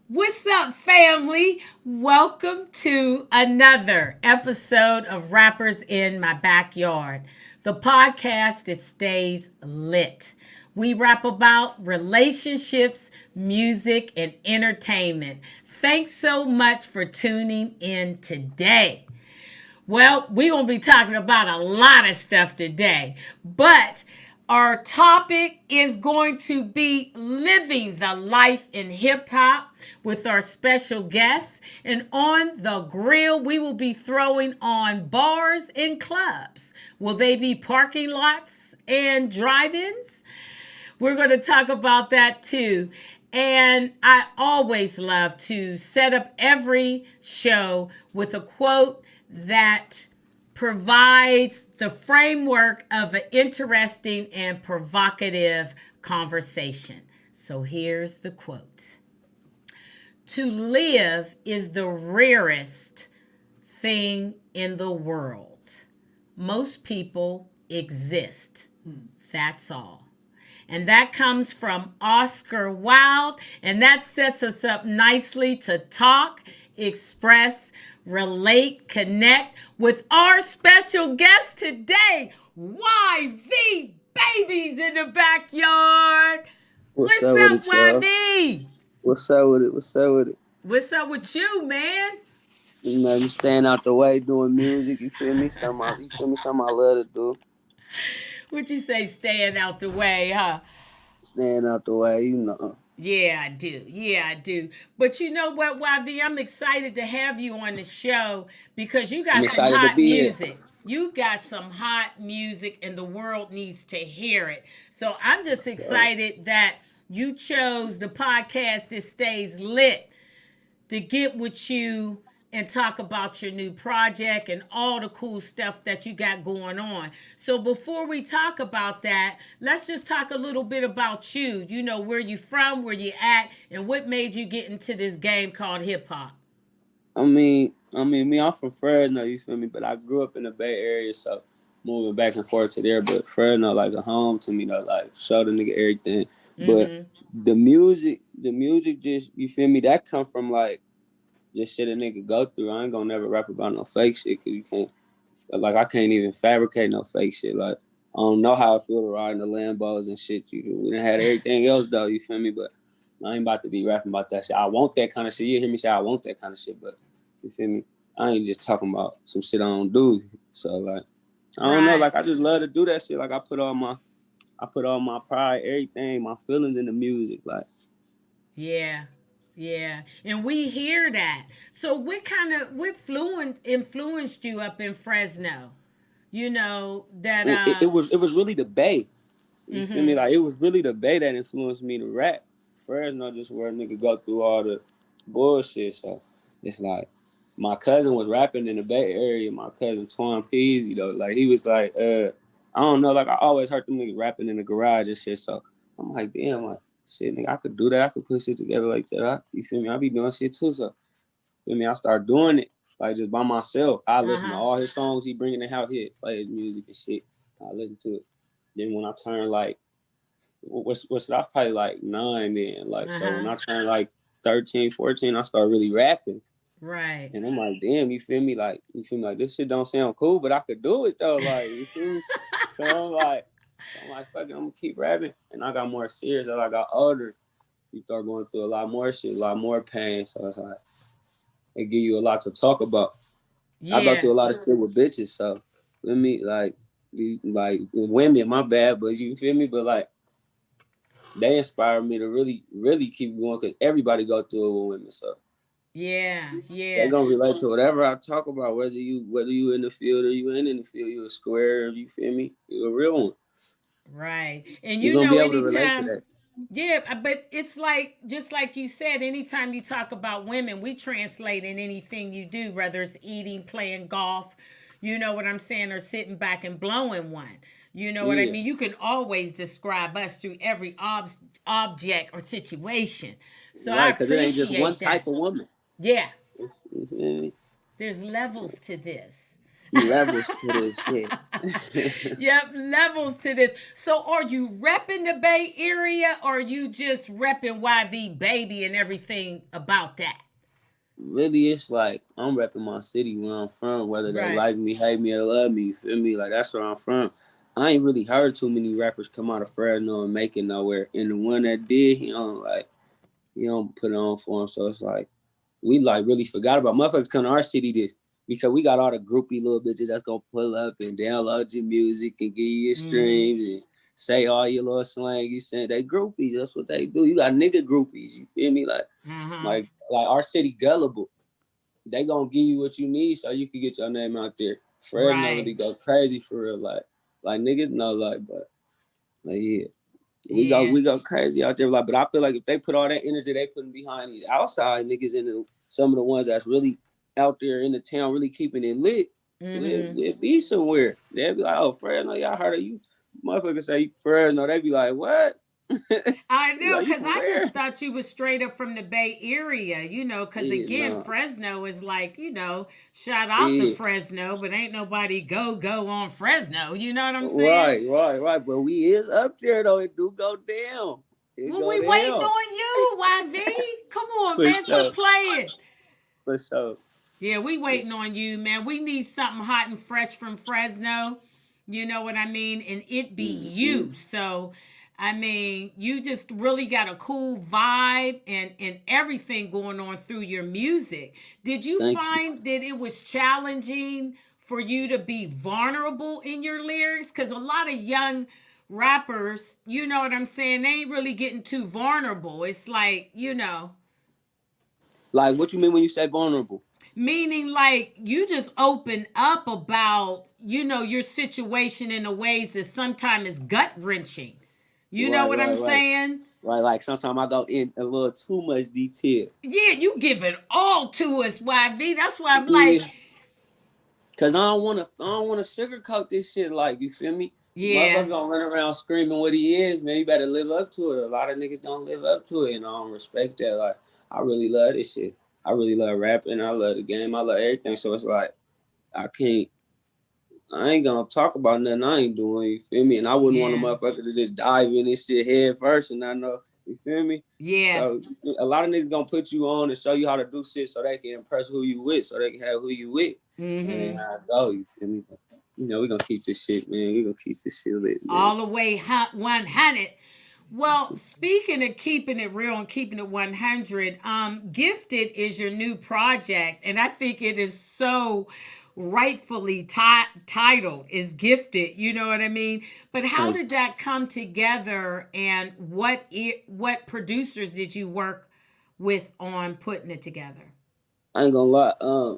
What's up, family? Welcome to another episode of Rappers in My Backyard, the podcast that stays lit. We rap about relationships, music, and entertainment. Thanks so much for tuning in today. Well, we're going to be talking about a lot of stuff today, but our topic is going to be living the life in hip hop with our special guests. And on the grill, we will be throwing on bars and clubs. Will they be parking lots and drive ins? We're going to talk about that too. And I always love to set up every show with a quote that provides the framework of an interesting and provocative conversation. So here's the quote. To live is the rarest thing in the world. Most people exist. That's all. And that comes from Oscar Wilde. And that sets us up nicely to talk, express, relate, connect with our special guest today, YV Babies in the backyard. What's What's up with up, it, y'all? YV? What's up with it? What's up with it? What's up with you, man? I'm staying out the way doing music. You feel me? You feel me? Something I love to do. What you say, staying out the way, huh? Staying out the way. Yeah, I do. Yeah, I do. But you know what, YV? I'm excited to have you on the show because you I'm got some excited to hot be here. music. You got some hot music, and the world needs to hear it. So I'm just So, excited that you chose the podcast that stays lit to get with you and talk about your new project and all the cool stuff that you got going on. So before we talk about that, let's just talk a little bit about you. You know, where you from, where you at, and what made you get into this game called hip hop. me, I'm from Fresno. You feel me? But I grew up in the Bay Area, so moving back and forth to there. But Fresno like a home to me, though. Like show the nigga everything. But Mm-hmm. the music, just you feel me? That come from like just shit a nigga go through. I ain't gonna never rap about no fake shit because you can't. Like I can't even fabricate no fake shit. Like I don't know how I feel to ride in the Lambos and shit. We done had everything else though. You feel me? But I ain't about to be rapping about that shit. I want that kind of shit. You hear me say I want that kind of shit, but you feel me? I ain't just talking about some shit I don't do. So like I don't know. Right. Like I just love to do that shit. Like I put all my pride, everything, my feelings in the music. Like Yeah. Yeah. And we hear that. So what influenced you up in Fresno? You know, that it was really the Bay. You feel me? mm-hmm. Like it was really the Bay that influenced me to rap. Fresno just where a nigga go through all the bullshit. So it's like my cousin was rapping in the Bay Area. My cousin Twan Peasy though, like he was like, I don't know, like I always heard them niggas rapping in the garage and shit. So I'm like, damn, like shit, nigga, I could do that. I could put shit together like that. You feel me? I be doing shit too. So you feel me? I start doing it like just by myself. I listen to Uh-huh. all his songs he bring in the house. He'd play his music and shit. I listen to it. Then when I turn like what's I was probably like 9 then. Like so when Uh-huh. I turned like 13, 14, I started really rapping. Right. And I'm like, damn, you feel me? Like, you feel me? Like this shit don't sound cool, but I could do it though. Like, you feel me? So I'm like, fuck it, I'm gonna keep rapping. And I got more serious as I got older. You start going through a lot more shit, a lot more pain. So it's like it give you a lot to talk about. I go Yeah. through a lot of shit with bitches, so feel me, like with women, my bad, but you feel me? But like they inspire me to really, really keep going because everybody go through it with women. So Yeah. they Yeah. gonna relate to whatever I talk about, whether you in the field or you ain't in the field, you a square, you feel me? You a real one. Right. And You're you gonna know, be able to relate to anytime, that. yeah, but it's like, just like you said, anytime you talk about women, we translate in anything you do, whether it's eating, playing golf, you know what I'm saying, or sitting back and blowing one. You know what I Yeah. mean? You can always describe us through every object or situation. So I Right, because it ain't just one appreciate that. type of woman. Yeah. You feel me? There's levels to this. Levels to this shit. Yep, levels to this. So are you repping the Bay Area or are you just repping YV baby and everything about that? Really, it's like I'm repping my city where I'm from, whether they Right. like me, hate me, or love me. You feel me? Like that's where I'm from. I ain't really heard too many rappers come out of Fresno and make it nowhere. And the one that did, he don't put it on for him. So it's like we like really forgot about motherfuckers come to our city this because we got all the groupie little bitches that's gonna pull up and download your music and give you your Mm-hmm. streams and say all your little slang you saying. They groupies, that's what they do. You got nigga groupies, you feel me? Uh-huh. Like our city gullible. They gonna give you what you need so you can get your name out there. Fresno really Right. go crazy for real, like niggas know but like yeah. We go Yeah. we go crazy out there, like. But I feel like if they put all that energy they putting behind these outside niggas and some of the ones that's really out there in the town, really keeping it lit, Mm-hmm. we'll be somewhere. They'll be like, "Oh, Fresno, y'all heard of you?" Motherfuckers say Fresno, they be like, "What?" I They be know, like, "You because from I where?" just thought you was straight up from the Bay Area, because Yeah, again, no, Fresno is like, shout out to yeah. Fresno, but ain't nobody go on Fresno. You know what I'm saying? Right. But we is up there though. It do go down. It Well, go we waiting down. on you, YV. Come on, For man, quit sure. playing. For sure. Yeah, we waiting on you, man. We need something hot and fresh from Fresno. You know what I mean? And it be Mm-hmm. you. So, I mean, you just really got a cool vibe and everything going on through your music. Did you Thank you. find that it was challenging for you to be vulnerable in your lyrics? Because a lot of young rappers, you know what I'm saying, they ain't really getting too vulnerable. It's like, Like what you mean when you say vulnerable? meaning like you just open up about your situation in a ways that sometimes is gut wrenching. You know Right, what I'm right, right. saying? Right. Like sometimes I go in a little too much detail. Yeah, you give it all to us, YV. That's why I'm like, Yeah. Cause I don't wanna sugarcoat this shit, like you feel me? yeah, Motherfucker gonna run around screaming what he is, man. You better live up to it. A lot of niggas don't live up to it, and I don't respect that. Like I really love this shit. I really love rapping. I love the game. I love everything. So it's like I can't. I ain't gonna talk about nothing I ain't doing. You feel me? And I wouldn't want a yeah, motherfucker to just dive in this shit head first. And I know you feel me. yeah. So a lot of niggas gonna put you on and show you how to do shit so they can impress who you with, so they can have who you with. And then Mm-hmm. I go. You feel me? But, we gonna keep this shit, man. We gonna keep this shit lit, man. All the way 100. Well, speaking of keeping it real and keeping it 100, Gifted is your new project, and I think it is so rightfully titled is Gifted. You know what I mean? But how Thank did that come together, and what producers did you work with on putting it together? I ain't gonna lie.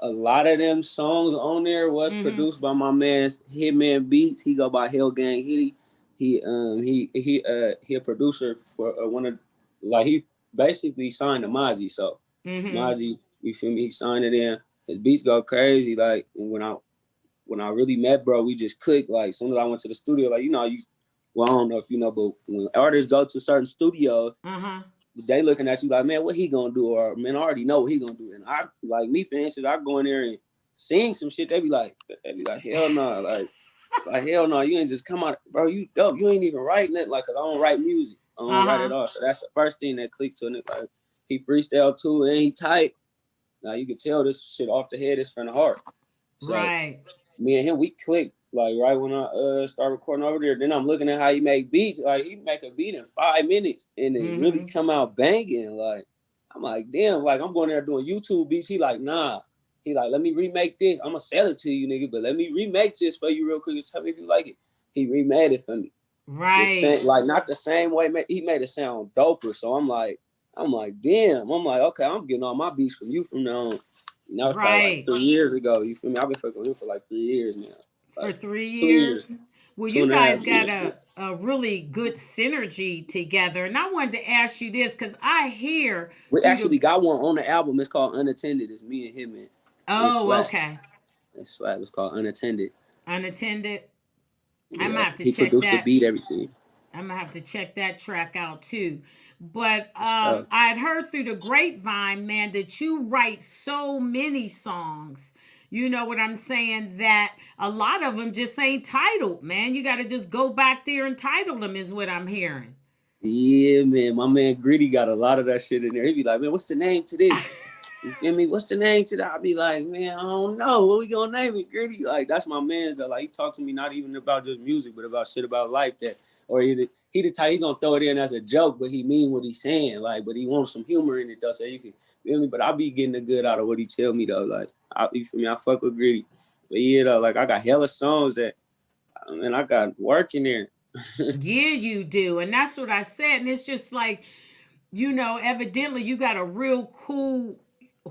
A lot of them songs on there was Mm-hmm. produced by my man's Hitman Beats. He go by Hell Gang Hitty. He a producer for one of like he basically signed to Mozzie. So Mm-hmm. Mozzie, you feel me? He signed it in. His beats go crazy. Like when I really met bro, we just clicked. Like as soon as I went to the studio, like you. Well, I don't know if you know, but when artists go to certain studios, Uh-huh. they looking at you like, man, what he gonna do? Or man, I already know what he gonna do. And I like me, for instance, I go in there and sing some shit. They be like, hell no, like hell no, you ain't just come out, bro. You dope. You ain't even writing it, like, cause I don't write music. I don't write it Uh-huh. all. So that's the first thing that clicked to it. Like he freestyle too, and he tight. Now you can tell this shit off the head is from the heart. So Right. me and him, we clicked like right when I start recording over there. Then I'm looking at how he make beats. Like he make a beat in 5 minutes and it really Mm-hmm. come out banging. Like I'm like, damn, like I'm going there doing YouTube beats. He like, nah. He like, let me remake this. I'm gonna sell it to you, nigga, but let me remake this for you real quick. Just tell me if you like it. He remade it for me. The Right. same, like not the same way. He made it sound doper. So I'm like, damn. I'm like, okay, I'm getting all my beats from you from now on. And that was probably like Right. 3 years ago. You feel me? I've been fucking with him for like 3 years now. For Like 3 years. 2 years, Well, two you and a half guys got years. a really good synergy together. And I wanted to ask you this because I hear We through the. actually got one on the album. It's called Unattended. It's me and him and it's Oh, Slap. okay. It's Slap. It's called Unattended. Unattended. I'm gonna Yeah, have to he check produced the that. beat, everything. I'm gonna have to check that track out too. But So I'd heard through the grapevine, man, that you write so many songs. You know what I'm saying? That a lot of them just ain't titled, man. You got to just go back there and title them, is what I'm hearing. Yeah, man. My man Gritty got a lot of that shit in there. He be like, man, what's the name to this? You feel me? What's the name to that? I be like, man, I don't know. What we gonna name it? Gritty? Like, that's my man's though. Like, he talks to me not even about just music, but about shit about life that, or he the type he gonna throw it in as a joke, but he mean what he's saying. Like, but he wants some humor in it though, so you can feel me. But I be getting the good out of what he tell me though. Like, you feel me? I fuck with Gritty. But yeah, though, like I got hella songs that, and I got work in there. Yeah, you do. And that's what I said. And it's just like, evidently you got a real cool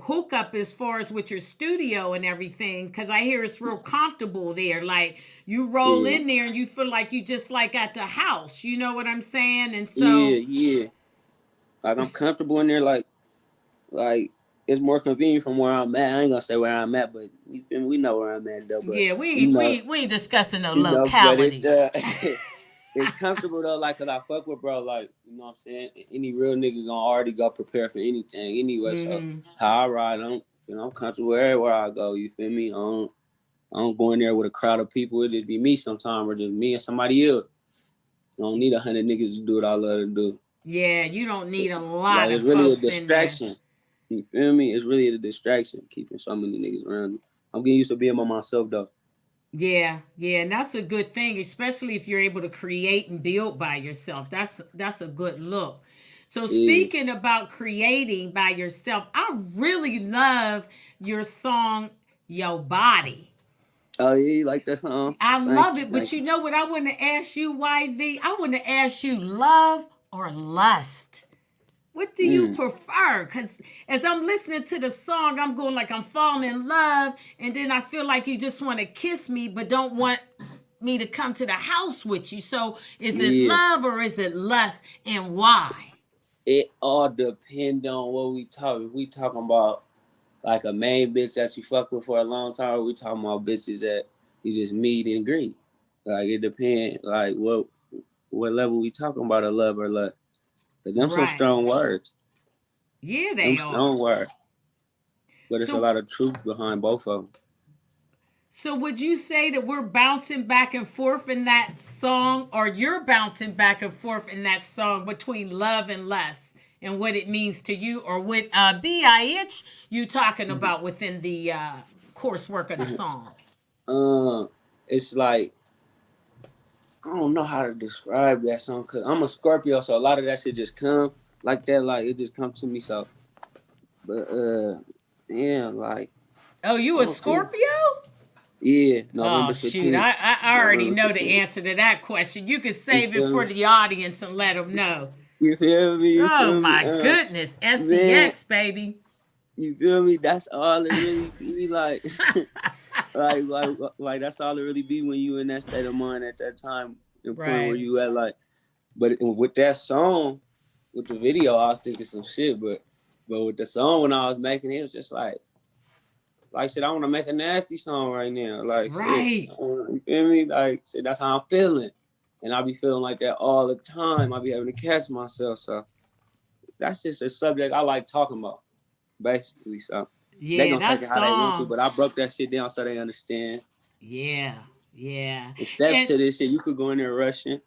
hookup as far as with your studio and everything, because I hear it's real comfortable there. Like you roll Yeah, in there and you feel like you just like at the house. You know what I'm saying? And yeah, so, yeah. Like I'm comfortable in there. Like it's more convenient from where I'm at. I ain't gonna say where I'm at, but you feel me? We know where I'm at though. But yeah, we you ain't, we know, ain't, we ain't discussing no but it's locality. it's comfortable though. Like, cause I fuck with bro. Like, you know what I'm saying? Any real nigga gonna already go prepare for anything anyway. So Mm-hmm. how I ride, I'm comfortable everywhere I go. You feel me? I don't go in there with a crowd of people. It just be me sometime, or just me and somebody else. I don't need 100 niggas to do what I love to do. Yeah, you don't need a lot Like of it's really a folks in there. distraction. You feel me? It's really a distraction keeping so many niggas around me. I'm getting used to being by myself though. Yeah, yeah, and that's a good thing, especially if you're able to create and build by yourself. That's a good look. So Yeah. speaking about creating by yourself, I really love your song Your Body. Oh yeah, you like that song? I Thank love you, it, but thank you you. know what I want to ask you, YV? I want to ask you love or lust? What do you Mm, prefer? Because as I'm listening to the song, I'm going like I'm falling in love, and then I feel like you just want to kiss me, but don't want me to come to the house with you. So is it yeah. love or is it lust, and why? It all depend on what we talk. If we talking about like a main bitch that you fuck with for a long time, or we talking about bitches that you just meet and greet. Like it depends. Like what level we talking about a love or lust. Cause them some Right. strong words. Yeah, Them they are. strong words. But it's a So lot of truth behind both of them. so would you say that we're bouncing back and forth in that song, or you're bouncing back and forth in that song between love and lust and what it means to you, or what BIH you talking about within the coursework of the song? um, it's like I don't know how to describe that song because I'm a Scorpio, so a lot of that shit just come like that. Like it just comes to me. So, but yeah, like Oh, you I a don't know. Scorpio? Yeah, Oh November shoot, 15th. I already November know the 15th. answer to that question. You can You save it feel for me? the audience and let them know. You feel me? You Oh feel me? my goodness, Man, SEX baby. you feel me? That's all it really be like. like that's all it really be when you in that state of mind at that time and point where Right. you at. Like, but with that song, with the video, I was thinking some shit. But with the song when I was making it, it was just like shit. I want to make a nasty song right now. Like shit, Right. you feel me? Like shit, that's how I'm feeling, and I be feeling like that all the time. I be having to catch myself. So that's just a subject I like talking about, basically. So they Yeah, gonna that take it how they want to, song. but I broke that shit down so they understand. Yeah, yeah. The steps And to this shit, you could go in there rushing. I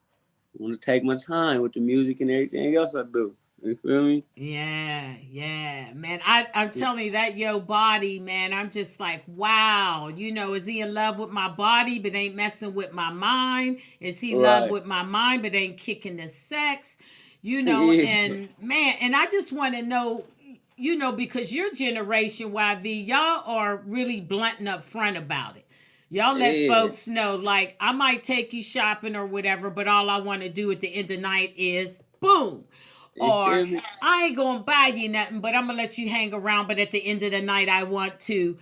want to take my time with the music and everything else I do. You feel me? yeah, yeah, man. I'm telling you that Yo Body, man. I'm just like, wow. Is he in love with my body but ain't messing with my mind? Is he in love Right. with my mind but ain't kicking the sex? Yeah. And man, and I just want to know, because your generation, YV, y'all are really blunt and upfront about it. Y'all let Yeah. folks know, like, I might take you shopping or whatever, but all I want to do at the end of the night is boom. You Or feel me? I ain't gonna buy you nothing, but I'm gonna let you hang around, but at the end of the night I want to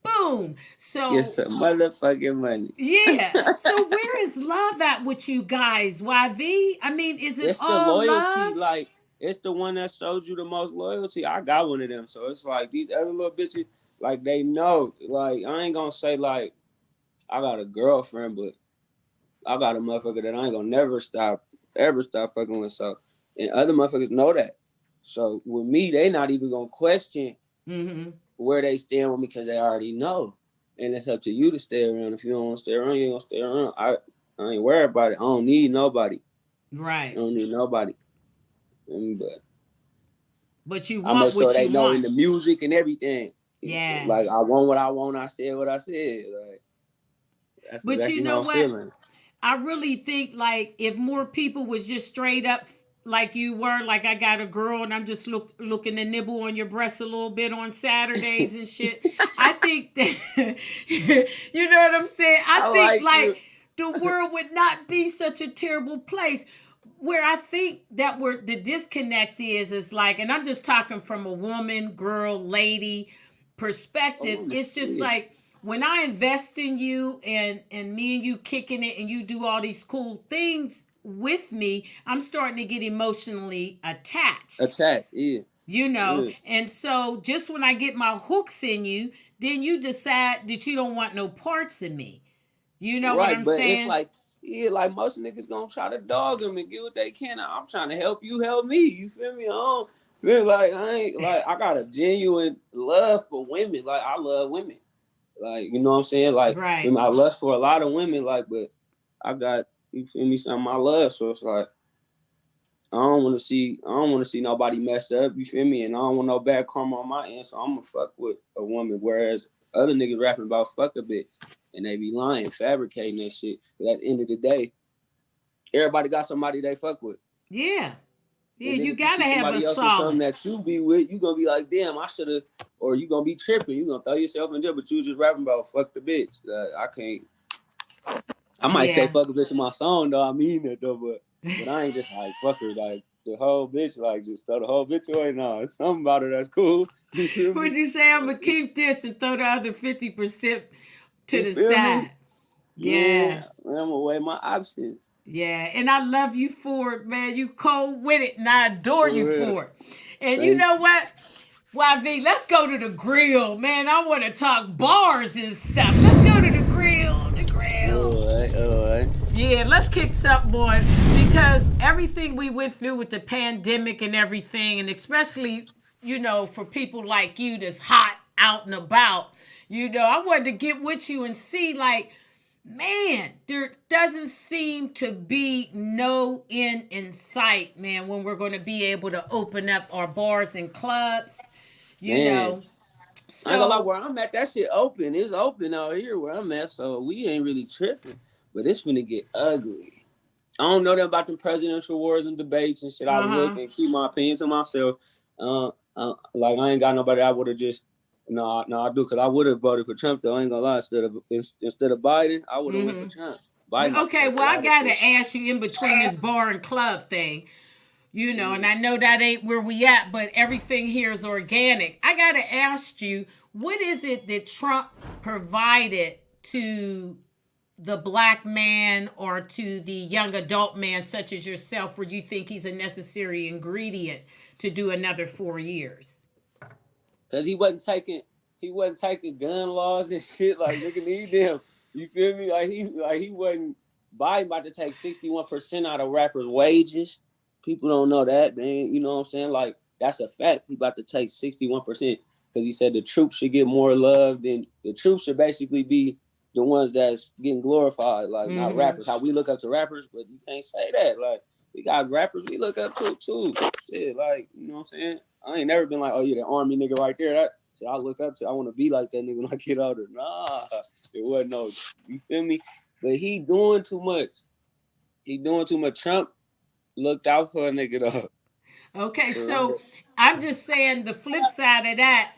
boom. Get So some motherfucking money. yeah. So where is love at with you guys, YV? I mean, is it It's the all loyalty, love? like it's the one that shows you the most loyalty. I got one of them, so it's like these other little bitches, like they know. Like I ain't gonna say like I got a girlfriend, but I got a motherfucker that I ain't gonna ever stop fucking with. So, and other motherfuckers know that. So with me, they not even gonna question Mm-hmm. where they stand with me because they already know. and it's up to you to stay around. If you don't want to stay around, you ain't gonna stay around. I ain't worried about it. I don't need nobody. I Right. don't need nobody. But you I make want sure what they you know want. in the music and everything. Yeah. Like I want what I want. I said what I said. Like that's But you exactly know how I'm what? feeling. I really think like if more people was just straight up like you were, like I got a girl and I'm just looking to nibble on your breast a little bit on Saturdays and shit. I think that you know what I'm saying? I I think like like you. the world would not be such a terrible place. Where I think that where the disconnect is like, and I'm just talking from a woman, girl, lady perspective. Oh, It's just yeah. like when I invest in you and me and you kicking it and you do all these cool things with me, I'm starting to get emotionally attached. Attached. Yeah. You know, Yeah. and so just when I get my hooks in you, then you decide that you don't want no parts of me. You know what Right, I'm but it's saying? like, yeah, like most niggas gonna try to dog them and get what they can. I'm trying to help you, help me. You feel me? I don't feel like I ain't like I got a genuine love for women. Like I love women. Like you know what I'm saying? Like Right. I lust for a lot of women. Like, but I got you feel me? Something I love. So it's like I don't want to see nobody messed up. You feel me? And I don't want no bad karma on my end. So I'm gonna fuck with a woman. Whereas other niggas rapping about fuck a bitch and they be lying, fabricating that shit. But at the end of the day, everybody got somebody they fuck with. Yeah. Yeah, And then you if you gotta see have a somebody else with something solid. that you be with, you gonna be like, damn, I should have, or you gonna be tripping. You gonna throw yourself in jail, but you just rapping about fuck the bitch. I can't. I might say Yeah. fuck a bitch in my song though. I mean that though, but I ain't just like fuck her like the whole bitch like just throw the whole bitch away. No, it's something about her that's cool. You feel Would me? you say I'm gonna keep this and throw the other 50% to You the feel me? side? Yeah, Yeah. I'm gonna weigh my options. Yeah. And I love you for it, man. You cold with it and I adore For you real. for it. And you Thank know you. what? YV, let's go to the grill, man. I want to talk bars and stuff. Let's go to the grill. The grill. All right, all right. Yeah, let's kick something on because everything we went through with the pandemic and everything, and especially, you know, for people like you that's hot out and about, you know, I wanted to get with you and see, like, man, there doesn't seem to be no end in sight, man, when we're going to be able to open up our bars and clubs, you Man, know. I ain't gonna lie, So, where I'm at, that shit open. It's open out here where I'm at, so we ain't really tripping. But it's finna get ugly. I don't know that about the presidential wars and debates and shit. I uh huh. look and keep my opinions to myself. Like I ain't got nobody I would have just no I do because I would have voted for Trump though. I ain't gonna lie. Instead of Biden, I would have went for Mm Trump. hmm. Biden about to Okay, take a well, I lot of got shit. to ask you in between this bar and club thing. You know, and Mm. I know that ain't where we at, but everything here is organic. I got to ask you, what is it that Trump provided to the black man or to the young adult man, such as yourself, where you think he's a necessary ingredient to do another 4 years? Cause he wasn't taking gun laws and shit. Like nigga need them. You feel me? He wasn't Biden about to take 61% out of rappers' wages. People don't know that, man. You know what I'm saying? Like that's a fact. He about to take 61% because he said the troops should get more love than the troops should basically be the ones that's getting glorified, like not Mm-hmm. rappers. How we look up to rappers, but you can't say that. Like we got rappers we look up to too. Shit, like you know what I'm saying? I ain't never been like, oh yeah, the army nigga right there. That shit I look up to. I want to be like that nigga when I get older. Nah, it wasn't no. You feel me? But he doing too much. He doing too much. Trump looked out for a nigga though. Okay, For so real. I'm just saying the flip side of that,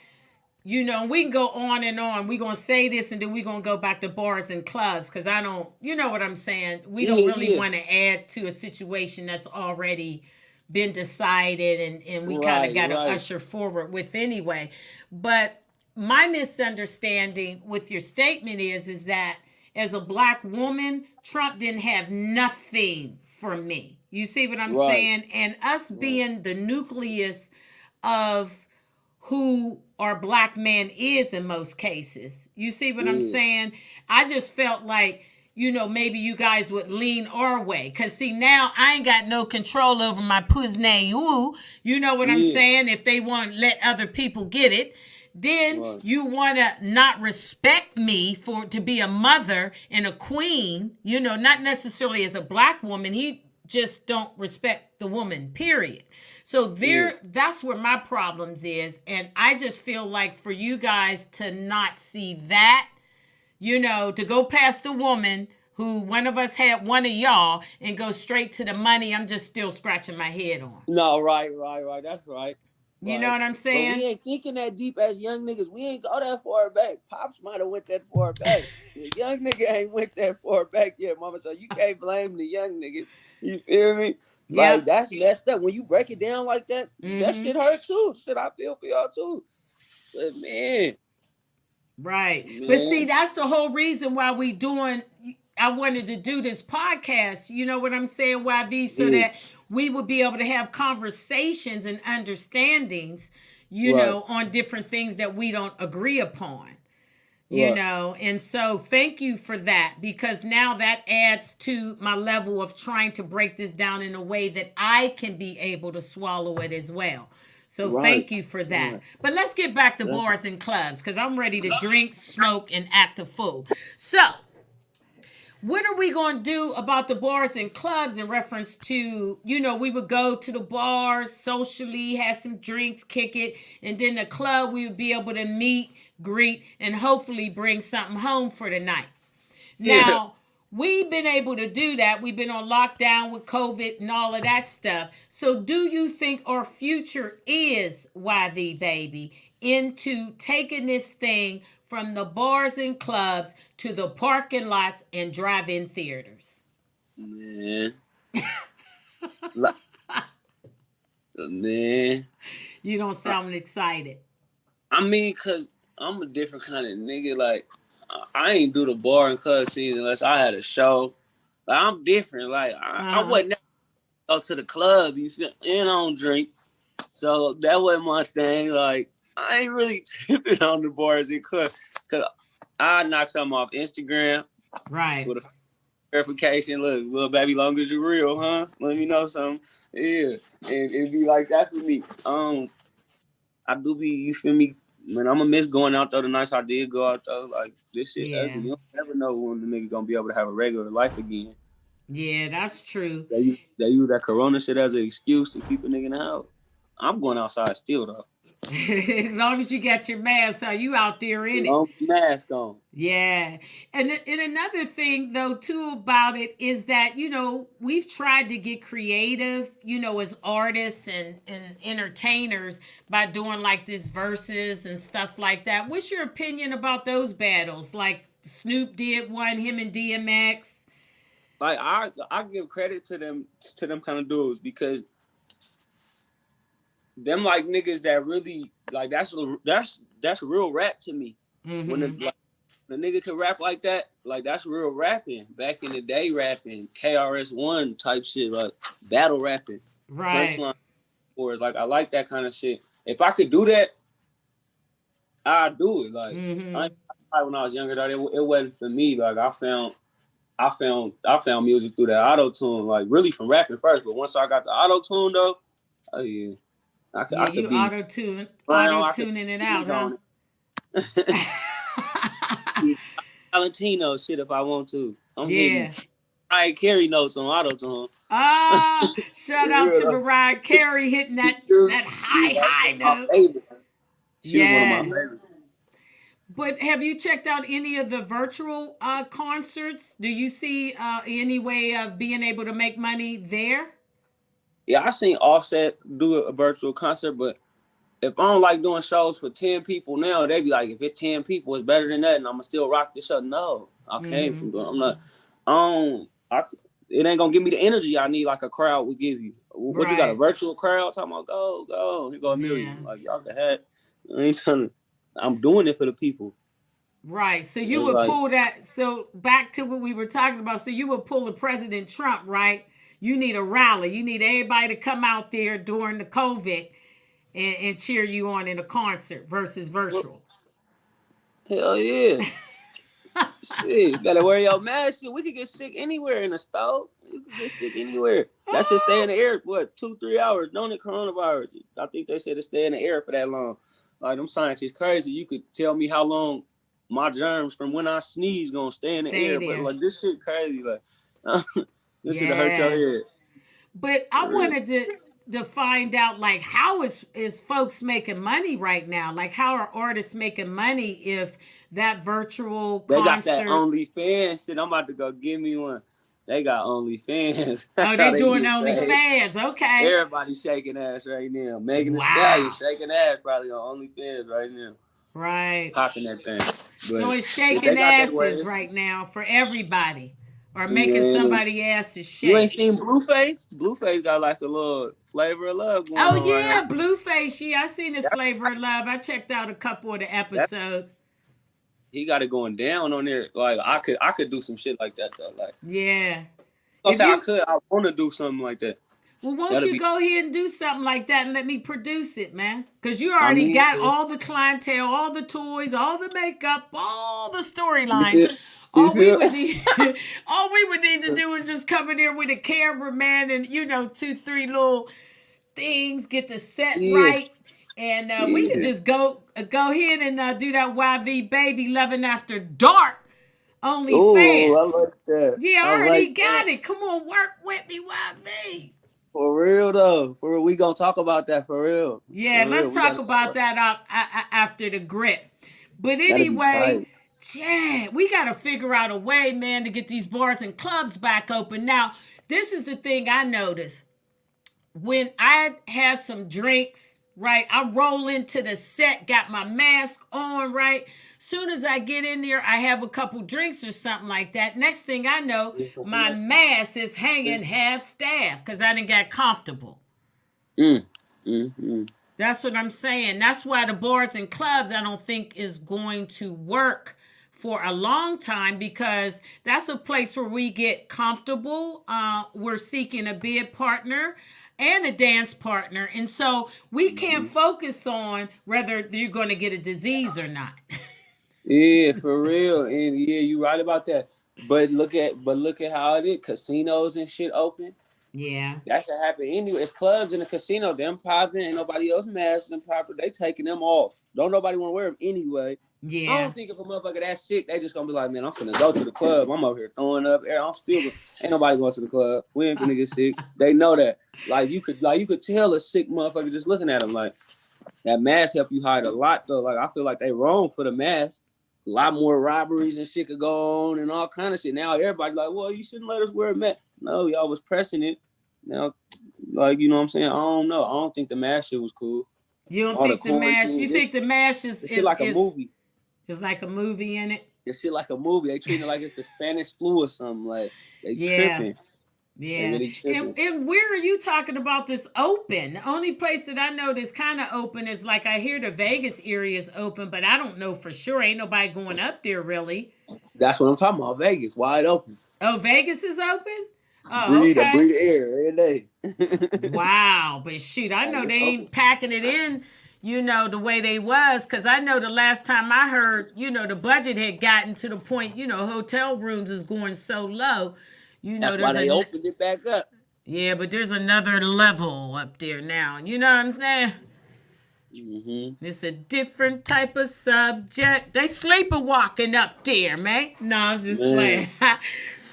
you know, we can go on and on. We're going to say this and then we're going to go back to bars and clubs because I don't, you know what I'm saying? We don't Yeah, really yeah. want to add to a situation that's already been decided and we kind of Right, got to right. usher forward with anyway. But my misunderstanding with your statement is that as a black woman, Trump didn't have nothing for me. You see what I'm Right, saying? And us right. being the nucleus of who our black man is in most cases. You see what I'm Yeah, saying? I just felt like, you know, maybe you guys would lean our way. Cause see, now I ain't got no control over my pussy. You know what I'm yeah. saying? If they want to let other people get it, Then Right. you want to not respect me to be a mother and a queen, not necessarily as a black woman. He just don't respect the woman, period. So Yeah. that's where my problems is. And I just feel like for you guys to not see that, to go past a woman who one of us had one of y'all and go straight to the money, I'm just still scratching my head on. No, right. That's right. You know Right. what I'm But we saying? ain't thinking that deep as young niggas. We ain't go that far back. Pops might have went that far back. The young nigga ain't went that far back yet, mama. So you can't blame the young niggas. You feel me? Like, Yep. that's messed up. When you break it down like that, that Mm-hmm. shit hurt too. Shit, I feel for y'all too. But Right. But see, man. that's the whole reason why I wanted to do this podcast. You know what I'm saying, YV? So Yeah. that we would be able to have conversations and understandings, Right. on different things that we don't agree upon. Right. And so thank you for that, because now that adds to my level of trying to break this down in a way that I can be able to swallow it as well. So Right. thank you for that. Right. But let's get back to That's bars and clubs, because I'm ready to drink, smoke, and act a fool. So what are we going to do about the bars and clubs in reference to, we would go to the bars socially, have some drinks, kick it, and then the club we would be able to meet, greet, and hopefully bring something home for the night. yeah. Now, we've been able to do that. We've been on lockdown with COVID and all of that stuff. So do you think our future is, YV baby, into taking this thing from the bars and clubs to the parking lots and drive-in theaters? Man. Like, man. You don't sound excited. I mean, cause I'm a different kind of nigga. Like, I ain't do the bar and club scene unless I had a show. Like, I'm different. Like, I Uh-huh. wouldn't go to the club. You feel? And I don't drink, so that wasn't my thing. Like, I ain't really tripping on the bars and club, cause I knock something off Instagram Right. with a verification. Look, little baby, long as you real, huh? Let me know something. Yeah, and it'd be like that for me. I do be, you feel me? Man, I'm gonna miss going out though. The nights I did go out though, like this shit Yeah. ugly. You don't never know when the nigga gonna be able to have a regular life again. Yeah, that's true. They use that corona shit as an excuse to keep a nigga in the house. I'm going outside still though. As long as you got your mask on, you out there in it. Long mask on. Yeah. And another thing though too about it is that, we've tried to get creative, as artists and entertainers by doing like this verses and stuff like that. What's your opinion about those battles? Like Snoop did one, him and DMX. Like I give credit to them kind of dudes because them like niggas that really like that's real rap to me. When Mm-hmm. the nigga could rap like that, like that's real rapping. Back in the day, rapping KRS-One type shit, like battle rapping, Right. punchline chorus. Like I like that kind of shit. If I could do that, I'd do it. Like Mm-hmm. when I was younger, though, it wasn't for me. Like I found music through that auto tune, like really from rapping first. But once I got the auto tune though, oh yeah, Yeah, I could you be auto brown, I could tuning it be out, huh? on it. Valentino shit if I want to. I'm hitting Yeah. Mariah Carey notes on auto tune. Ah, shout out to Yeah, Mariah Carey hitting that she's like high one of my note. favorites. She was one of my Yeah. favorites. But have you checked out any of the virtual concerts? Do you see any way of being able to make money there? Yeah, I seen Offset do a virtual concert, but if I don't like doing shows for 10 people now, they be like, if it's 10 people, it's better than that, and I'm gonna still rock the show. No, I came Mm-hmm. from going. I'm not. I it ain't gonna give me the energy I need like a crowd would give you. What you got, a Right. virtual crowd? Talking about go, here go a Yeah. million. Like y'all can have. I ain't trying to. I'm doing it for the people. Right. So So you it's would like, pull that. So back to what we were talking about. So you would pull the President Trump, right? You need a rally. You need everybody to come out there during the COVID and cheer you on in a concert versus virtual. hell yeah. Shit, better wear your mask. Shit, we could get sick anywhere in the store. You could get sick anywhere. That should stay in the air. What, 2-3 hours? Don't it? Coronavirus. I think they said it stay in the air for that long. Like them scientists crazy. You could tell me how long my germs from when I sneeze gonna stay in the Stay air, but there. like this shit crazy. Like this shit hurt your Yeah. head. But I For real. wanted to find out like how is folks making money right now? Like how are artists making money if that virtual They got that concert? OnlyFans shit. I'm about to go give me one. They got OnlyFans. Oh, That's how they they doing get paid. OnlyFans. Okay. Everybody shaking ass right now. Megan Thee Stallion Wow. shaking ass probably on OnlyFans right now. Right. Popping that thing. So But it's if they shaking got that asses way, right now for everybody, or making man. somebody asses You ain't shake. seen Blueface? Blueface got like a little flavor of love going Oh on right yeah, now. Blueface. Yeah, I seen his That, Flavor of Love. I checked out a couple of the that episodes. he got it going down on there. Like I could do some shit like that though. Like Yeah. I If say I you could. I want to do something like that. Well, won't That'll you be. go ahead and do something like that and let me produce it, man? Because you I already mean, got all the clientele, all the toys, all the makeup, all the you storylines. feel? You All we feel? would need, all we would need to do is just come in here with a cameraman and 2, 3 little things, get the set Yeah, right, and we could yeah. just go ahead and do that YV Baby Loving After Dark Oh, I OnlyFans. like that. Yeah, I I already like got that. it. Come on, work with me, YV. For real though. For real, we gonna talk about that for real. Yeah, For let's real, we talk gotta talk about about that. that after the grip. But That'll be anyway, tight. yeah, we got to figure out a way, man, to get these bars and clubs back open. Now, this is the thing I noticed. When I have some drinks, right, I roll into the set, got my mask on, right? Soon as I get in there, I have a couple drinks or something like that. Next thing I know, my mask is hanging half staff because I didn't get comfortable. Mm, mm, mm. That's what I'm saying. That's why the bars and clubs I don't think is going to work for a long time because that's a place where we get comfortable. We're seeking a bid partner and a dance partner. And so we can't focus on whether you're going to get a disease or not. Yeah, for real. And yeah, you right about that. But look at how it is. Casinos and shit open. Yeah. That should happen anyway. It's clubs in the casino. Them popping. Ain't nobody else masked them proper. They taking them off. Don't nobody want to wear them anyway. I Yeah. don't think if a motherfucker that sick, they just gonna be like, man, I'm finna go to the club. I'm over here throwing up air. I'm still ain't nobody going to the club. We ain't finna get sick. They know that. Like you could tell a sick motherfucker just looking at them. Like that mask help you hide a lot though. Like I feel like they wrong for the mask. A lot more robberies and shit could go on and all kind of shit. Now everybody's like, well, you shouldn't let us wear a mask. No, y'all was pressing it. Now, like, you know what I'm saying? I don't know. I don't think the mask shit was cool. You don't All the think the mash? quarantine, You think the mash is this shit like a movie. is like a movie in it? This shit like a movie. They treating it like it's the Spanish flu or something. Like they Yeah. tripping. They Yeah. really tripping. And where are you talking about this open? The only place that I know that's kind of open is like I hear the Vegas area is open, but I don't know for sure. Ain't nobody going up there really. That's what I'm talking about. Vegas, wide open. Oh, Vegas is open? Oh, Breathe okay. air every day. Wow. But shoot, I Like, know it's they open. ain't packing it in, the way they was. Because I know the last time I heard, the budget had gotten to the point, hotel rooms is going so low. That's why There's they a, opened it back up. yeah, but there's another level up there now. You know what I'm saying? Mm-hmm. It's a different type of subject. They sleeping up there, man. No, I'm just playing.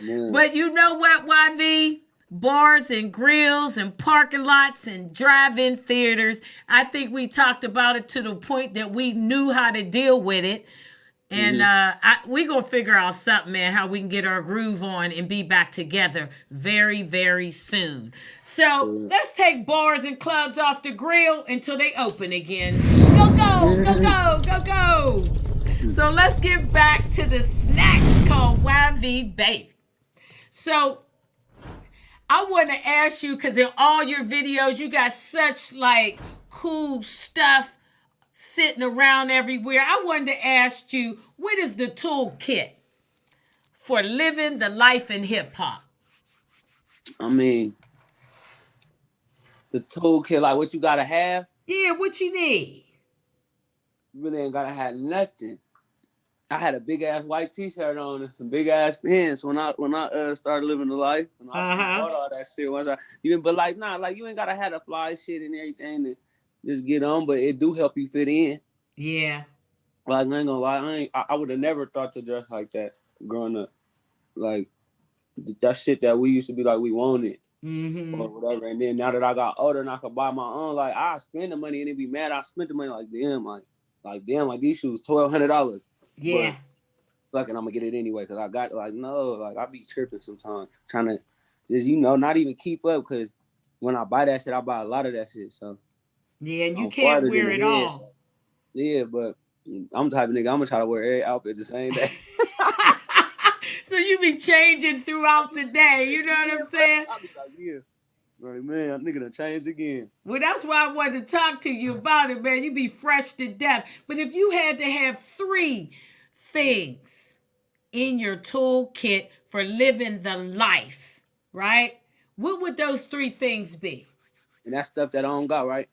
Man. But you know what, YV? Bars and grills and parking lots and drive-in theaters. I think we talked about it to the point that we knew how to deal with it. And we gonna figure out something, man, how we can get our groove on and be back together very, very soon. So let's take bars and clubs off the grill until they open again. Go, go, go, go, go, go. So let's get back to the snacks called YV Baby. So I want to ask you, because in all your videos, you got such like cool stuff sitting around everywhere. I wanted to ask you, what is the toolkit for living the life in hip hop? I mean, the toolkit, like what you gotta have, Yeah, what you need? you really ain't gotta have nothing. I had a big ass white t-shirt on and some big ass pants when I started living the life. And I bought all that shit once but like you ain't gotta have the fly shit and everything to just get on, but it do help you fit in. Yeah. Like, I ain't gonna lie, I would have never thought to dress like that growing up. Like, that shit that we used to be like we wanted Mm-hmm. or whatever. And then now that I got older and I could buy my own, like, I spend the money and it be mad I spent the money like damn, like these shoes $1,200. Yeah. But fucking, I'm gonna get it anyway because I got like no, like I be tripping sometimes trying to just not even keep up because when I buy that shit, I buy a lot of that shit. So Yeah, and you I'm can't farther than wear it the head. all. So, yeah, but I'm the type of nigga I'm gonna try to wear every outfit the same day. So you be changing throughout the day. You know what I'm Yeah, saying? I'll be like, yeah. Right, man, that nigga done changed again. Well, that's why I wanted to talk to you about it, man. You be fresh to death. But if you had to have three things in your toolkit for living the life, right? What would those three things be? And that stuff that I don't got, right?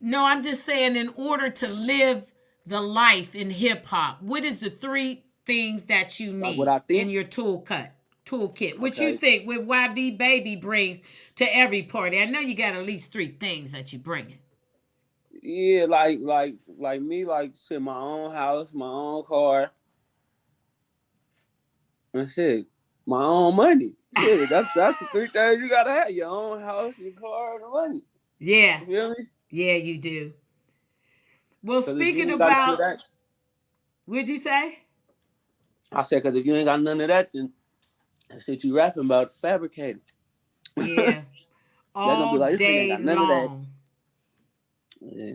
No, I'm just saying, in order to live the life in hip hop, what is the three things that you Like what need I in think. your toolkit? What you Okay. think with YV Baby brings to every party? I know you got at least three things that you bringing. Yeah, like me, like shit, my own house, my own car, and shit, my own money. Shit, that's the three things you gotta have: your own house, your car, and the money. Yeah, You feel me? yeah, you do. Well, Because if you speaking ain't got none of about, that, what'd you say? I said, because if you ain't got none of that, then that shit you rapping about fabricated. They're Yeah, gonna be all like, this nigga ain't day got none of that. long. Yeah,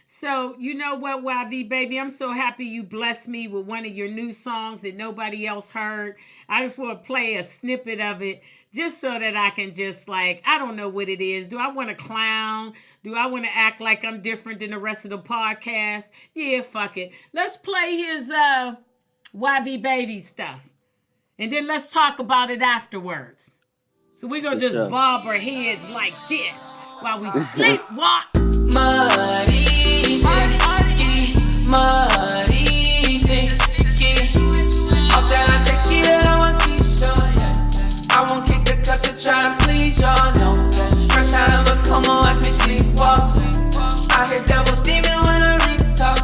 So, you know what, YV Baby? I'm so happy you blessed me with one of your new songs that nobody else heard. I just want to play a snippet of it just so that I can just, like, I don't know what it is. Do I want to clown? Do I want to act like I'm different than the rest of the podcast? Yeah, fuck it. Let's play his YV Baby stuff. And then let's talk about it afterwards. So we're going for to just sure. bob our heads like this while we sleepwalk. Money, money, off that I take it, I want keep showing. I won't kick the cut to try to please y'all, no. First time ever come on, watch me sleepwalk. I hear devils demon when I re-talk.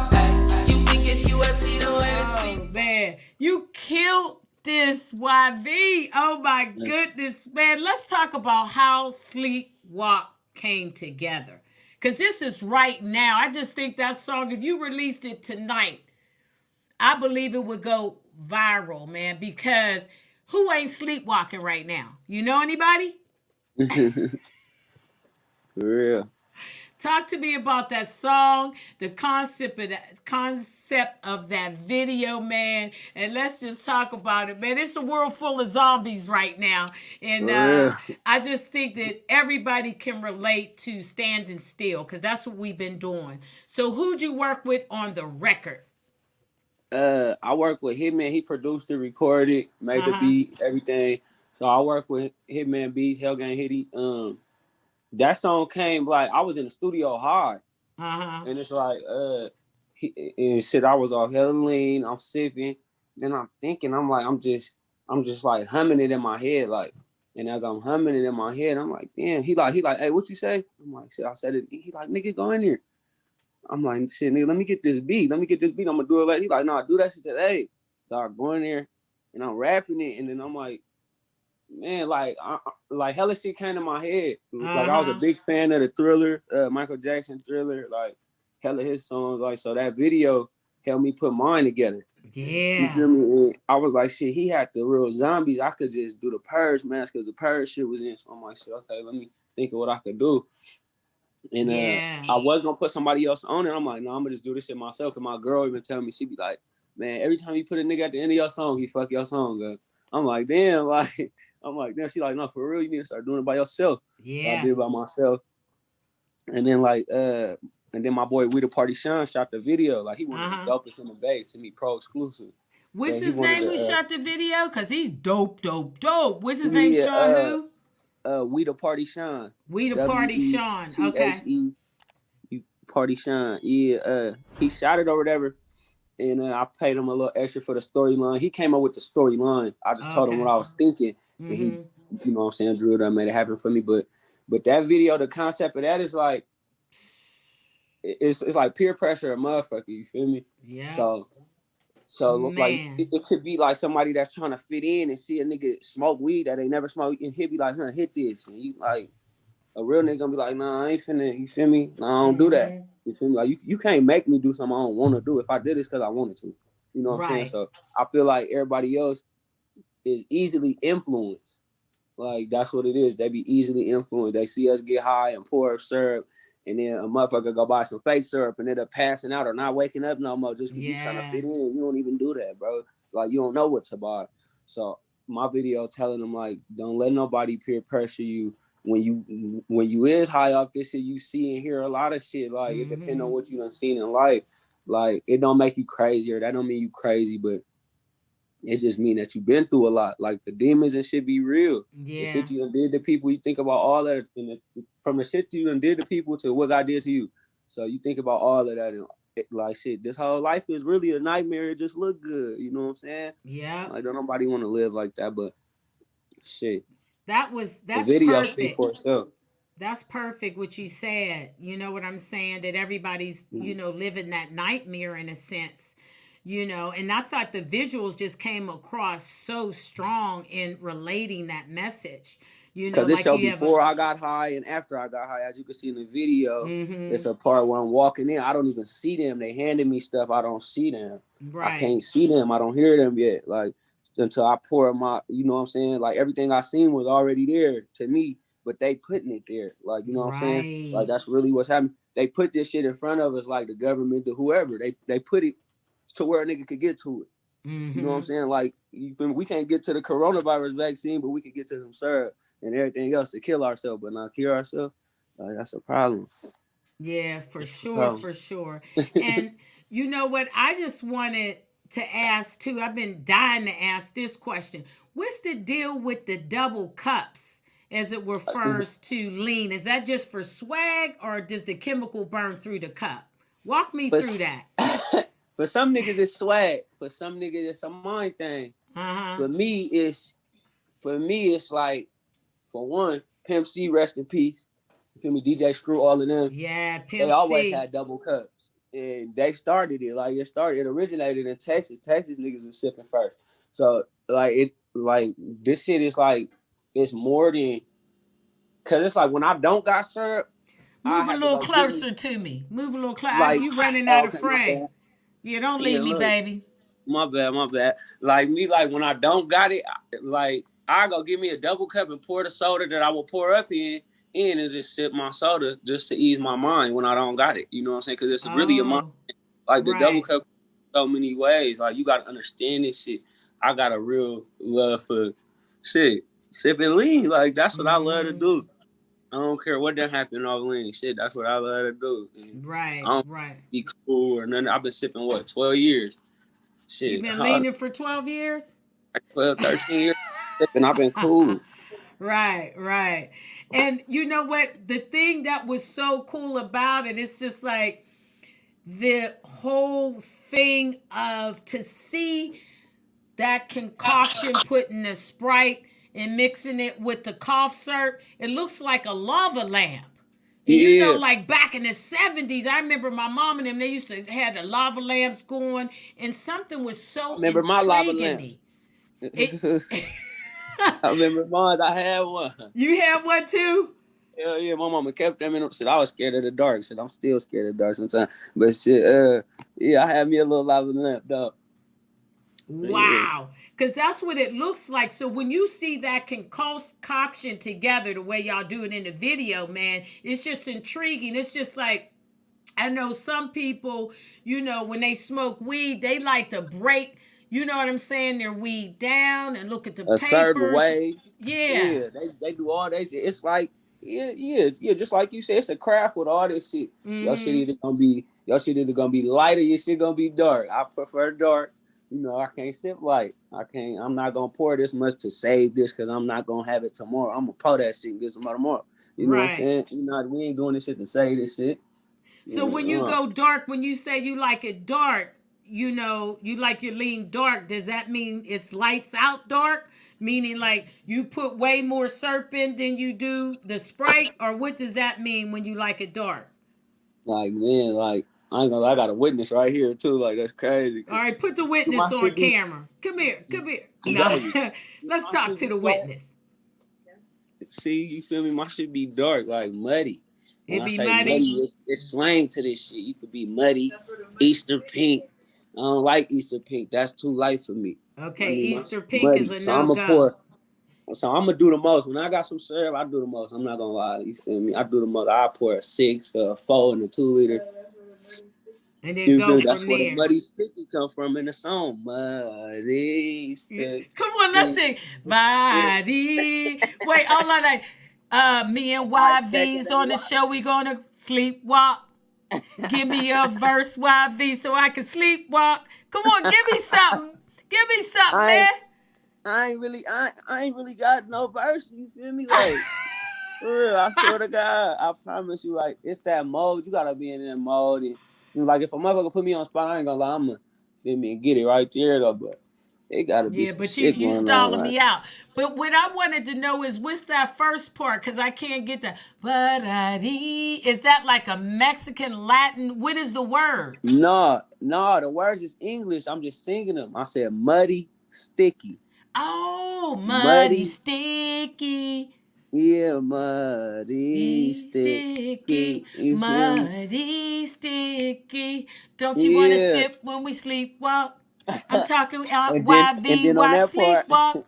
You think it's UFC the way to sleep? Oh man, you killed this YV. Oh my goodness, man. Let's talk about how Sleepwalk came together. Cause this is right now. I just think that song, if you released it tonight, I believe it would go viral, man. Because who ain't sleepwalking right now? You know anybody? For real. Talk to me about that song, the concept of that video, man, and let's just talk about it, man. It's a world full of zombies right now, and For real. I just think that everybody can relate to standing still because that's what we've been doing. So, who'd you work with on the record? I work with Hitman. He produced it, recorded, made Uh the huh. beat, everything. So I work with Hitman Beats, Hellgang Hitty. That song came like I was in the studio hard, Uh huh. and it's like and shit. I was off hella lean. I'm sipping. Then I'm thinking. I'm just like humming it in my head, like. And as I'm humming it in my head, I'm like, damn. He like, hey, what you say? I'm like, shit. I said it. He like, nigga, go in here. I'm like, shit, nigga, let me get this beat. Let me get this beat. I'm gonna do it later. He like, nah, do that shit today. So I go in there and I'm rapping it, and then I'm like, man, like hella shit came to my head. Uh Like I was a huh. big fan of the Thriller, Michael Jackson Thriller, like hella his songs. Like so that video helped me put mine together. You Yeah. feel me? And I was like, shit, he had the real zombies. I could just do the Purge mask because the Purge shit was in. So I'm like, shit, okay, let me think of what I could do. And Yeah. I was gonna put somebody else on it. I'm like, no, I'm gonna just do this shit myself. Cause my girl even tell me, she be like, man, every time you put a nigga at the end of your song, he fuck your song up. I'm like, damn, like, I'm like, damn. She like, no, for real, you need to start doing it by yourself. So I Yeah. did it by myself. And then and then my boy We the Party SHAN shot the video. Like he one Uh of the huh. dopest in the base to me, pro exclusive. What's So he his wanted name to who shot the video? Cause he's dope, dope, dope. What's his name? yeah, Sean who? We the Party SHAN. We the Party Sean. Okay. WeThe Party SHAN. Yeah, he shot it or whatever. And I paid him a little extra for the storyline. He came up with the storyline. I just told him what Okay. I was thinking, and he, Mm-hmm. you know what I'm saying, drew it up, made it happen for me. But that video, the concept of that is like, it's like peer pressure, a motherfucker. You feel me? Yeah. So like Man. it could be like somebody that's trying to fit in and see a nigga smoke weed that they never smoked, and he'll be like, "Huh, hit this," and you like a real nigga gonna be like, "Nah, I ain't finna." You feel me? Nah, I don't do that. Mm-hmm. You feel me? Like you can't make me do something I don't want to do. If I did this because I wanted to, you know what I'm saying? Right. So I feel like everybody else is easily influenced. Like that's what it is. They be easily influenced. They see us get high and pour up syrup, and then a motherfucker go buy some fake syrup and end up passing out or not waking up no more just because you trying to Yeah. fit in. You don't even do that, bro. Like you don't know what to buy. So my video telling them like, don't let nobody peer pressure you. When you is high off this shit, you see and hear a lot of shit. Like it depends on Mm-hmm. what you done seen in life. Like it don't make you crazier. That don't mean you crazy, but it just mean that you've been through a lot. Like the demons and shit be real. The Yeah. shit you done did to people, you think about all that, from the shit you done did to people to what God did to you. So you think about all of that, and like shit, this whole life is really a nightmare. It just look good. You know what I'm saying? Yep. Like don't nobody want to live like that, but shit, the That's video speak perfect. for itself. That's perfect what you said. You know what I'm saying? That everybody's, living that nightmare in a sense, and I thought the visuals just came across so strong in relating that message. Cause it Like showed you have a before I got high and after I got high. As you can see in the video, mm-hmm. it's a part where I'm walking in. I don't even see them. They handed me stuff. I don't see them. I Right. can't see them. I don't hear them yet. Like until I pour my, you know what I'm saying? Like everything I seen was already there to me, but they putting it there. Like, you know what I'm saying? Like Right. that's really what's happening. They put this shit in front of us like the government, the whoever. They put it to where a nigga could get to it. You know what I'm Mm-hmm. saying? Like we can't get to the coronavirus vaccine, but we could get to some syrup and everything else to kill ourselves, but not cure ourselves. That's a problem. Yeah, for That's a sure, problem. for sure. And you know what? I just wanted to ask too. I've been dying to ask this question. What's the deal with the double cups as it refers to lean? Is that just for swag or does the chemical burn through the cup? Walk me for through that. for some niggas it's swag. For some niggas it's a mind thing. Uh-huh. For me it's like, for one, Pimp C, rest in peace. You feel me? DJ Screw, all of them. Yeah, They Pimp always C. had double cups, and they started it. Like it originated in Texas. Texas niggas was sipping first. So this shit is like it's more than, cause it's like when I don't got syrup, I Move a have to little go get me closer to me. Move a little closer. like, You running oh, out of okay, my frame. bad. Yeah, don't Yeah, leave me, look, baby. my bad. Like me, like when I don't got it, like I go give me a double cup and pour the soda that I will pour up in and just sip my soda just to ease my mind when I don't got it. You know what I'm saying? Because it's really a mind. Oh, Like the double right. cup, so many ways. Like you gotta understand this shit. I got a real love for shit. Sipping lean. Like that's what I love to Mm-hmm. do. I don't care what that happened off lean. Shit, that's what I love to do. And I Right, don't right. be cool or nothing. I've been sipping 12 years. You've Shit. been leaning for 12 years? Like 12, 13 years sipping. I've been cool. Right, right. And you know what? The thing that was so cool about it, it's just like the whole thing of to see that concoction, putting the Sprite and mixing it with the cough syrup, it looks like a lava lamp. And Yeah. like back in the 70s, I remember my mom and them, they used to have the lava lamps going, and something was I so remember my lava intriguing lamp. me. It I remember mine. I had one. You have one too? Hell yeah, my mama kept them in them. Shit, I was scared of the dark. Shit, I'm still scared of the dark sometimes. But shit, yeah, I had me a little lava lamp, though. Yeah. Wow. Because that's what it looks like. So when you see that concoction together, the way y'all do it in the video, man, it's just intriguing. It's just like, I know some people, when they smoke weed, they like to break, you know what I'm saying, their weed down and look at the A certain papers. way. Yeah. Yeah, they do all that shit. It's like, yeah, just like you said, it's a craft with all this shit. Mm-hmm. Your shit either gonna be light or your shit gonna be dark. I prefer dark. You know, I can't sip light. I'm not gonna pour this much to save this because I'm not gonna have it tomorrow. I'm gonna pour that shit and get some tomorrow. You know what I'm Right. saying? You know, we ain't doing this shit to save this shit. So when you go dark, when you say you like it dark, you like your lean dark, does that mean it's lights out dark? Meaning like you put way more syrup in than you do the Sprite? Or what does that mean when you like it dark? Like, man, like, I ain't gonna lie, I got a witness right here, too. Like, that's crazy. All right, put the My witness on shit be, camera. Come here. Come here. No, baby, let's my talk shit to be the dark. witness. See, you feel me? My shit be dark, like muddy. When It I be say muddy. muddy, it's slang to this shit. You could be muddy, Easter pink. I don't like Easter pink. That's too light for me. I Okay, need my Easter shit pink is muddy. a So I'm going to no-go. pour. So I'm gonna do the most. When I got some syrup, I do the most. I'm not gonna lie. You feel me? I do the most. I pour a 6, a 4, and a 2 liter. And then You feel go me? That's from where the there. muddy sticky come from in the song. Muddy sticky. Come on, let's sing. Body. Wait, all of that. Me and I take it YV's and on the show. We gonna sleepwalk. Give me a verse, YV, so I can sleepwalk. Come on, give me something. Give me something, I man. I ain't really got no verse. You feel me? Like, for real, I swear to God, I promise you, like, it's that mode. You gotta be in that mode. And, like, if a motherfucker put me on spot, I ain't gonna lie, I'ma feel me and get it right there though. But it gotta be Yeah, some but you shit you going on. stalling Like, me out. But what I wanted to know is what's that first part? Because I can't get that. Is that like a Mexican Latin? What is the words? no, the words is English. I'm just singing them. I said muddy, sticky, Oh, muddy, muddy, sticky. yeah, muddy, Sticky, sticky. You feel me? muddy, sticky. Don't you want to Yeah. sip when we sleepwalk? I'm talking and then and then on YVY that part, sleepwalk.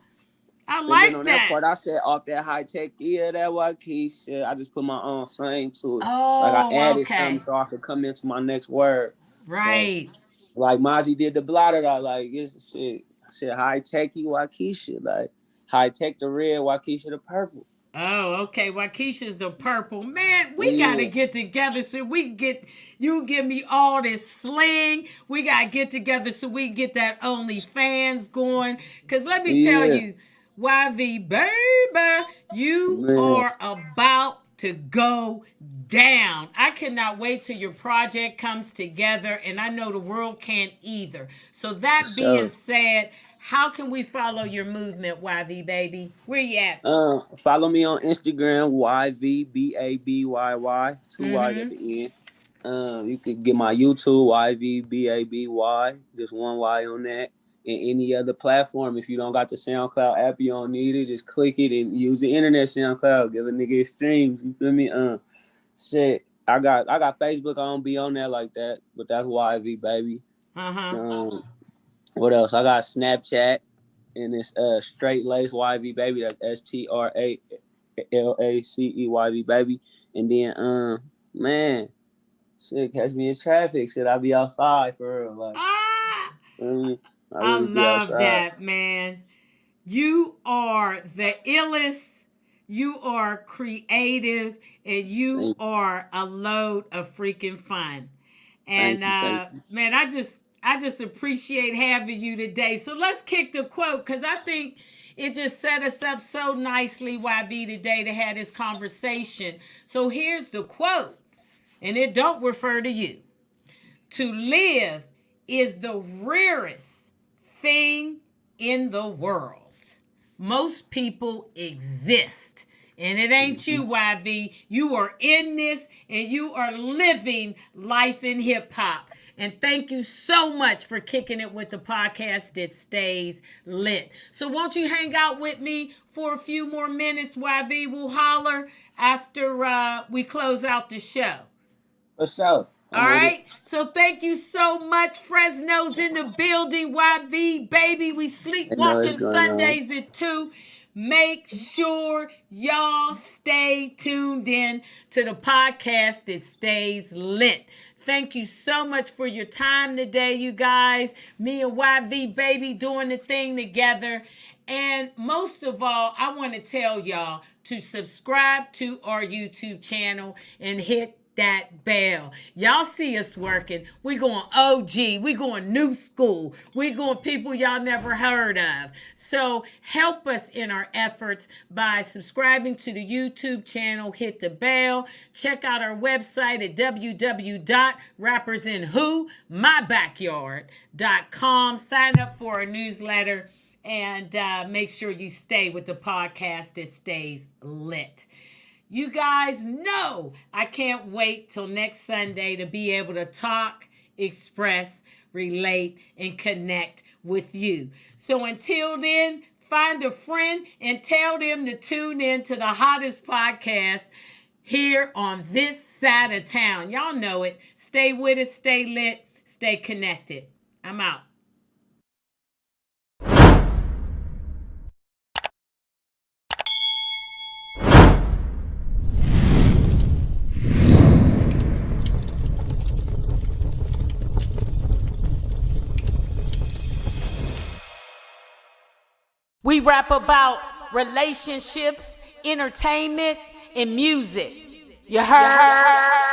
I and then like on that that. part, I said off that high tech, yeah, that Walkin shit. I just put my own slang to it. Like I Oh, added something okay. so I could come into my next word. So Right. like Mozzie did the blotter out, like it's shit. I said high techy Waukesha, like high tech the red, Waukesha the purple. Oh, okay. Waukesha's the purple. Man, we gotta Yeah, get together so we can get you give me all this slang. We gotta get together so we can get that OnlyFans going. Cause let me tell yeah, you, YV baby, you man, are about to go down. I cannot wait till your project comes together, and I know the world can't either. So for that being sure. said, how can we follow your movement, YV baby? Where you at? Follow me on Instagram, YVBABYY, two Y's at Mm-hmm. the end. You could get my YouTube, YVBABY, just one Y on that. And any other platform, if you don't got the SoundCloud app, you don't need it, just click it and use the internet SoundCloud. Give a nigga streams, you feel me? Shit. I got Facebook, I don't be on there like that, but that's YV baby. Uh-huh. Um, what else? I got Snapchat and it's straight lace YV baby. That's STRALACEYV baby. And then man, shit, catch me in traffic. Shit, I be outside for real. Like, Ah, I I really be love outside. that, man. You are the illest. You are creative, and you Thank, are a load of freaking fun. And thank you. man, I just appreciate having you today. So let's kick the quote because I think it just set us up so nicely, YB, today to have this conversation. So here's the quote, and it don't refer to you. To live is the rarest thing in the world. Most people exist. And it ain't you, YV. You are in this and you are living life in hip hop. And thank you so much for kicking it with the podcast that stays lit. So won't you hang out with me for a few more minutes, YV? We'll holler after we close out the show. For sure. All I'm with it. right. So thank you so much. Fresno's in the building. YV, baby. We I know it's sleepwalking going on. Sundays at 2. Make sure y'all stay tuned in to the podcast that stays lit. Thank you so much for your time today, you guys. Me and YV, baby, doing the thing together. And most of all, I want to tell y'all to subscribe to our YouTube channel and hit that bell. Y'all see us working. We going OG. We going new school. We going people y'all never heard of. So help us in our efforts by subscribing to the YouTube channel. Hit the bell. Check out our website at www.rappersinwhomybackyard.com. Sign up for our newsletter and make sure you stay with the podcast that stays lit. You guys know I can't wait till next Sunday to be able to talk, express, relate, and connect with you. So until then, find a friend and tell them to tune in to the hottest podcast here on this side of town. Y'all know it. Stay with us, stay lit, stay connected. I'm out. We rap about relationships, entertainment, and music. You heard?